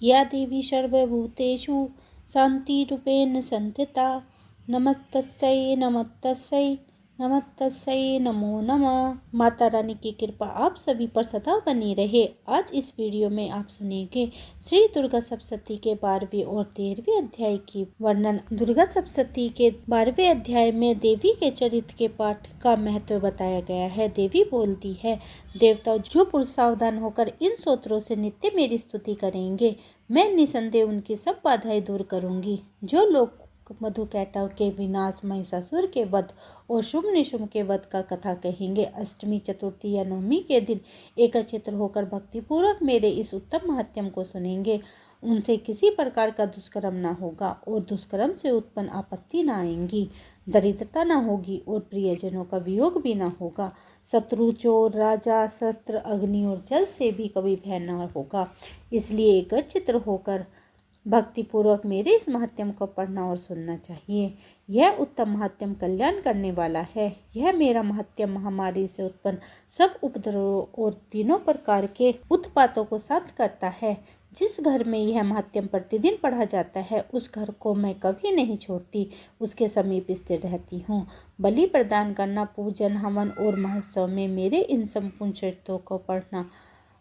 या देवी सर्वभूतेषु शान्तिरूपेण संस्थिता नमस्तस्यै नमस्तस्यै नमस्तस्यै नमो नमः। माता रानी की कृपा आप सभी पर सदा बनी रहे। आज इस वीडियो में आप सुनेंगे श्री दुर्गा सप्तशती के 12वें और 13वें अध्याय की वर्णन। दुर्गा सप्तशती के 12वें अध्याय में देवी के चरित्र के पाठ का महत्व बताया गया है। देवी बोलती है, देवताओं जो पुरुष सावधान होकर इन स्तोत्रों से नित्य मेरी स्तुति करेंगे, मैं निसंदेह उनकी सब बाधाएं दूर करूंगी। जो लोग मधुकैटभ के विनाश, महिषासुर के वध और शुंभ निशुंभ के वध का कथा कहेंगे, अष्टमी, चतुर्थी या नवमी के दिन एकत्रित होकर भक्तिपूर्वक मेरे इस उत्तम महात्म्य को सुनेंगे, उनसे किसी प्रकार का दुष्कर्म न होगा और दुष्कर्म से उत्पन्न आपत्ति न आएंगी, दरिद्रता न होगी और प्रियजनों का वियोग भी न होगा। शत्रु, चोर, राजा, शस्त्र, अग्नि और जल से भी कभी भय न होगा। इसलिए एकत्रित होकर भक्तिपूर्वक मेरे इस महात्म्य को पढ़ना और सुनना चाहिए। यह उत्तम महात्म्य कल्याण करने वाला है। यह मेरा महात्म्य महामारी से उत्पन्न सब उपद्रवों और तीनों प्रकार के उत्पातों को शांत करता है। जिस घर में यह महात्म्य प्रतिदिन पढ़ा जाता है, उस घर को मैं कभी नहीं छोड़ती, उसके समीप स्थिर रहती हूँ। बलि प्रदान करना, पूजन, हवन और महोत्सव में मेरे इन संपूर्ण चरित्रों को पढ़ना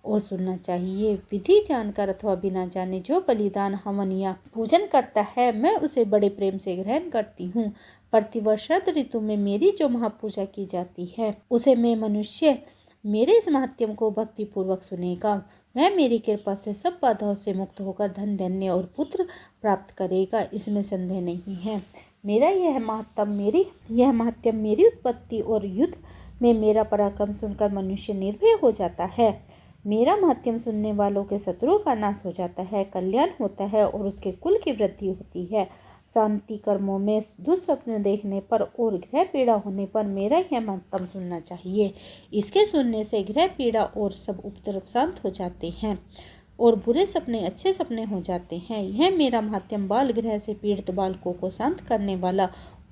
और सुनना चाहिए। विधि जानकर अथवा बिना जाने जो बलिदान, हवन या पूजन करता है, मैं उसे बड़े प्रेम से ग्रहण करती हूँ। प्रतिवर्ष शरद ऋतु में मेरी जो महापूजा की जाती है, उसे मैं मनुष्य मेरे इस महात्म्य को भक्ति पूर्वक सुनेगा। वह मेरी कृपा से सब बाधाओं से मुक्त होकर धन, धान्य और पुत्र प्राप्त करेगा, इसमें संदेह नहीं है। मेरा यह महात्म्य मेरी उत्पत्ति और युद्ध में मेरा पराक्रम सुनकर मनुष्य निर्भय हो जाता है। मेरा महात्म्य सुनने वालों के शत्रुओं का नाश हो जाता है, कल्याण होता है और उसके कुल की वृद्धि होती है। शांति कर्मों में दुस्वप्न देखने पर और ग्रह पीड़ा होने पर मेरा यह महात्म्य सुनना चाहिए। इसके सुनने से ग्रह पीड़ा और सब उपद्रव शांत हो जाते हैं और बुरे सपने अच्छे सपने हो जाते हैं। यह मेरा महात्म्य बाल ग्रह से पीड़ित बालकों को शांत करने वाला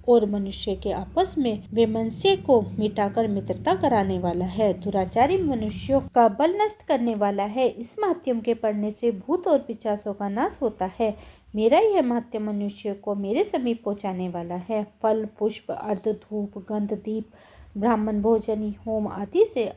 और मनुष्य के आपस में वैमनस्य को मिटाकर मित्रता कराने वाला है, दुराचारी मनुष्यों का बल नष्ट करने वाला है। इस महात्म्य के पढ़ने से भूत और पिशाचों का नाश होता है। मेरा यह महात्म्य मनुष्य को मेरे समीप पहुँचाने वाला है। फल, पुष्प, अर्घ, धूप, गंध, दीप, ब्राह्मण भोजन, होम आदि से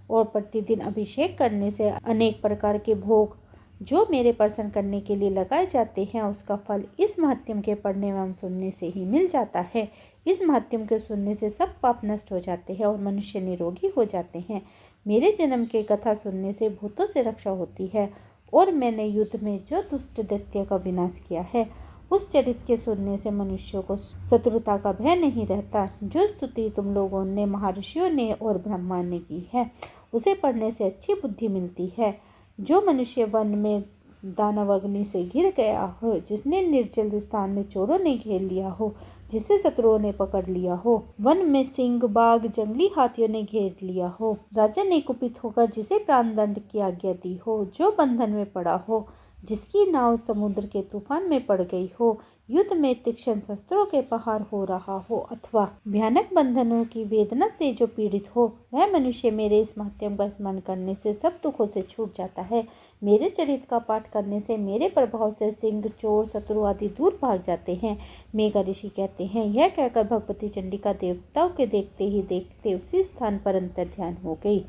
और प्रतिदिन अभिषेक करने से अनेक प्रकार के भोग जो मेरे प्रसन्न करने के लिए लगाए जाते हैं, उसका फल इस महात्म्य के पढ़ने एवं सुनने से ही मिल जाता है। इस महात्म्य के सुनने से सब पाप नष्ट हो जाते हैं और मनुष्य निरोगी हो जाते हैं। मेरे जन्म की कथा सुनने से भूतों से रक्षा होती है और मैंने युद्ध में जो दुष्ट दैत्य का विनाश किया है, उस चरित्र के सुनने से मनुष्यों को शत्रुता का भय नहीं रहता। जो स्तुति तुम लोगों ने, महर्षियों ने और ब्रह्मा ने की है, उसे पढ़ने से अच्छी बुद्धि मिलती है। जो मनुष्य वन में दानव अग्नि से घिर गया हो, जिसने निर्जल स्थान में चोरों ने घेर लिया हो, जिसे शत्रुओं ने पकड़ लिया हो, वन में सिंह, बाघ, जंगली हाथियों ने घेर लिया हो, राजा ने कुपित होकर जिसे प्राण दंड की आज्ञा दी हो, जो बंधन में पड़ा हो, जिसकी नाव समुद्र के तूफान में पड़ गई हो, युद्ध में तीक्ष्ण शस्त्रों के प्रहार हो रहा हो अथवा भयानक बंधनों की वेदना से जो पीड़ित हो, वह मनुष्य मेरे इस महात्म्य का स्मरण करने से सब दुखों से छूट जाता है। मेरे चरित्र का पाठ करने से मेरे प्रभाव से सिंह, चोर, शत्रु आदि दूर भाग जाते हैं। मेघ ऋषि कहते हैं, यह कहकर भगवती चंडिका देवताओं के देखते ही देखते उसी स्थान पर अंतर ध्यान हो गई।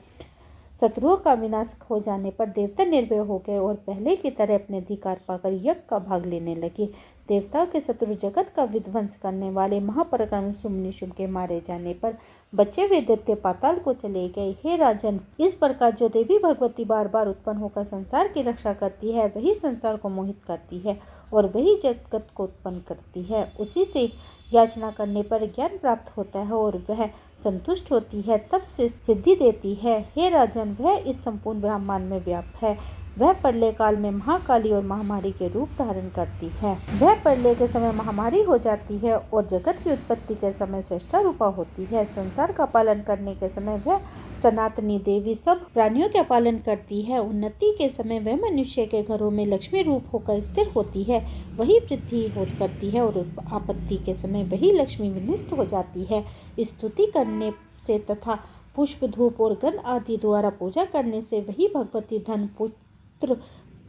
शत्रुओं का विनाश हो जाने पर देवता निर्भय हो गए और पहले की तरह अपने अधिकार पाकर यज्ञ का भाग लेने लगे। देवताओं के शत्रु जगत का विध्वंस करने वाले महापराक्रमी शुंभ निशुंभ के मारे जाने पर बचे हुए दैत्य पाताल को चले गए। हे राजन, इस प्रकार जो देवी भगवती बार बार उत्पन्न होकर संसार की रक्षा करती है, वही संसार को मोहित करती है और वही जगत को उत्पन्न करती है। उसी से याचना करने पर ज्ञान प्राप्त होता है और वह संतुष्ट होती है, तब से सिद्धि देती है। हे राजन, वह इस संपूर्ण ब्रह्मांड में व्याप्त है। वह प्रलय काल में महाकाली और महामारी के रूप धारण करती है। वह प्रलय के समय महामारी हो जाती है और जगत की उत्पत्ति के समय श्रेष्ठा रूपा होती है। संसार का पालन करने के समय वह सनातनी देवी सब प्राणियों का पालन करती है। उन्नति के समय वह मनुष्य के घरों में लक्ष्मी रूप होकर स्थिर होती है। वही वृद्धि करती है और आपत्ति के समय वही लक्ष्मी विनष्ट हो जाती है। स्तुति करने से तथा पुष्प, धूप और गंध आदि द्वारा पूजा करने से वही भगवती धन, पुत्र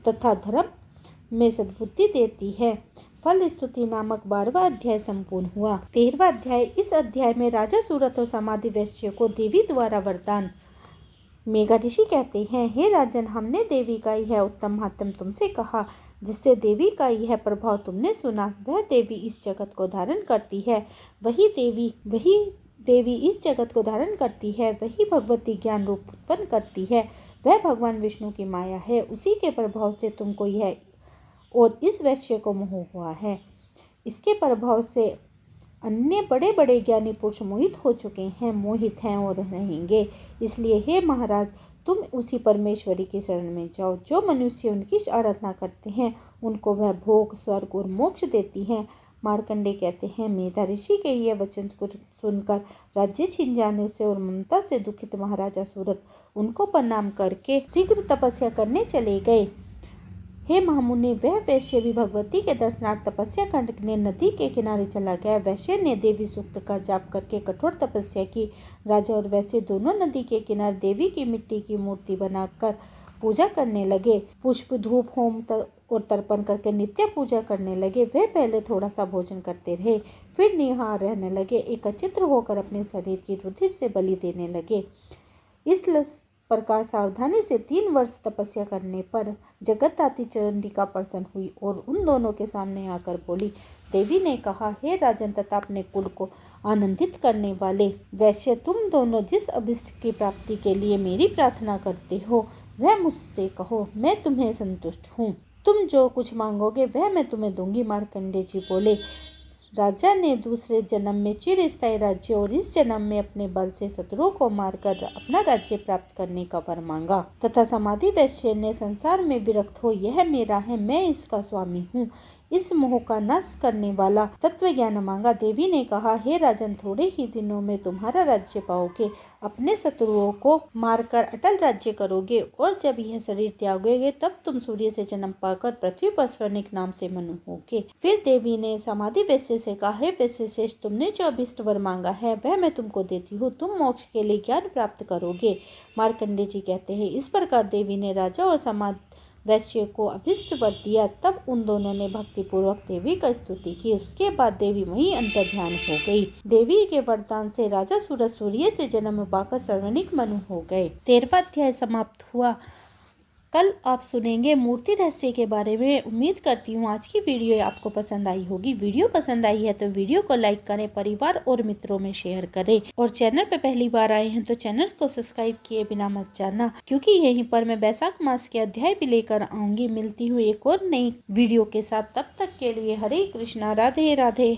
तथा धर्म में सद्बुद्धि देती है। फल स्तुति नामक 12वां अध्याय संपूर्ण हुआ। 13वां अध्याय। इस अध्याय में राजा सूरत और समाधि वैश्य को देवी द्वारा वरदान। मेघा ऋषि कहते हैं, हे राजन, हमने देवी का यह उत्तम महात्म तुमसे कहा, जिससे देवी का यह प्रभाव तुमने सुना। वह देवी इस जगत को धारण करती है, वही देवी इस जगत को धारण करती है, वही भगवती ज्ञान रूप उत्पन्न करती है। वह भगवान विष्णु की माया है, उसी के प्रभाव से तुमको यह और इस वैश्य को मोह हुआ है। इसके प्रभाव से अन्य बड़े बड़े ज्ञानी पुरुष मोहित हो चुके हैं, मोहित हैं और रहेंगे। इसलिए हे महाराज, तुम उसी परमेश्वरी की शरण में जाओ। जो मनुष्य उनकी आराधना करते हैं, उनको वह भोग, स्वर्ग और मोक्ष देती हैं। मार्कंडेय कहते हैं, मेधा ऋषि के ये वचन को सुनकर राज्य छिन जाने से और ममता से दुखित महाराजा सूरत उनको प्रणाम करके शीघ्र तपस्या करने चले गए। हे महामुनि, वह वैश्य भी भगवती के दर्शनार्थ तपस्या करने नदी के किनारे चला गया। वैश्य ने देवी सूक्त का जाप करके कठोर तपस्या की। राजा और वैश्य दोनों नदी के किनारे देवी की मिट्टी की मूर्ति बनाकर पूजा करने लगे। पुष्प, धूप, होम और तर्पण करके नित्य पूजा करने लगे। वे पहले थोड़ा सा भोजन करते रहे, फिर निहार रहने लगे। एकत्रित होकर अपने शरीर की रुधिर से बलि देने लगे। इस प्रकार सावधानी से 3 वर्ष तपस्या करने पर जगतदात्री चंडिका प्रसन्न हुई और उन दोनों के सामने आकर बोली। देवी ने कहा, हे राजन तथा अपने कुल को आनंदित करने वाले वैश्य, तुम दोनों जिस अभिष्ट की प्राप्ति के लिए मेरी प्रार्थना करते हो, वह मुझसे कहो, मैं तुम्हें संतुष्ट हूँ। तुम जो कुछ मांगोगे वह मैं तुम्हें दूंगी। मार्कंडेय जी बोले, राजा ने दूसरे जन्म में चिरस्थायी राज्य और इस जन्म में अपने बल से शत्रुओं को मारकर अपना राज्य प्राप्त करने का वर मांगा। तथा समाधि वैश्य ने संसार में विरक्त हो, यह मेरा है, मैं इसका स्वामी हूँ, इस मोह का नाश करने वाला तत्व ज्ञान मांगा। देवी ने कहा, हे राजन, थोड़े ही दिनों में तुम्हारा राज्य पाओगे, अपने शत्रुओं को मारकर अटल राज्य करोगे और जब यह शरीर त्यागोगे तब तुम सूर्य से जन्म पाकर पृथ्वी पर स्वर्णिक नाम से मनु होगे। फिर देवी ने समाधि वैश्य से कहा, हे वैश्य श्रेष्ठ, तुमने जो अभिष्ट वर मांगा है वह मैं तुमको देती हूँ, तुम मोक्ष के लिए ज्ञान प्राप्त करोगे। मार्कंडेय जी कहते हैं, इस प्रकार देवी ने राजा और समाधि वैश्य को अभिष्ट वर दिया। तब उन दोनों ने भक्ति पूर्वक देवी का स्तुति की। उसके बाद देवी वहीं अंतर ध्यान हो गई। देवी के वरदान से राजा सूरत सूर्य से जन्म पाकर स्वर्णिक मनु हो गए। 13वां अध्याय समाप्त हुआ। कल आप सुनेंगे मूर्ति रहस्य के बारे में। उम्मीद करती हूँ आज की वीडियो आपको पसंद आई होगी। वीडियो पसंद आई है तो वीडियो को लाइक करें, परिवार और मित्रों में शेयर करें और चैनल पे पहली बार आए हैं तो चैनल को सब्सक्राइब किए बिना मत जाना, क्योंकि यहीं पर मैं बैसाख मास के अध्याय भी लेकर आऊंगी। मिलती हूँ एक और नई वीडियो के साथ, तब तक के लिए हरे कृष्णा, राधे राधे।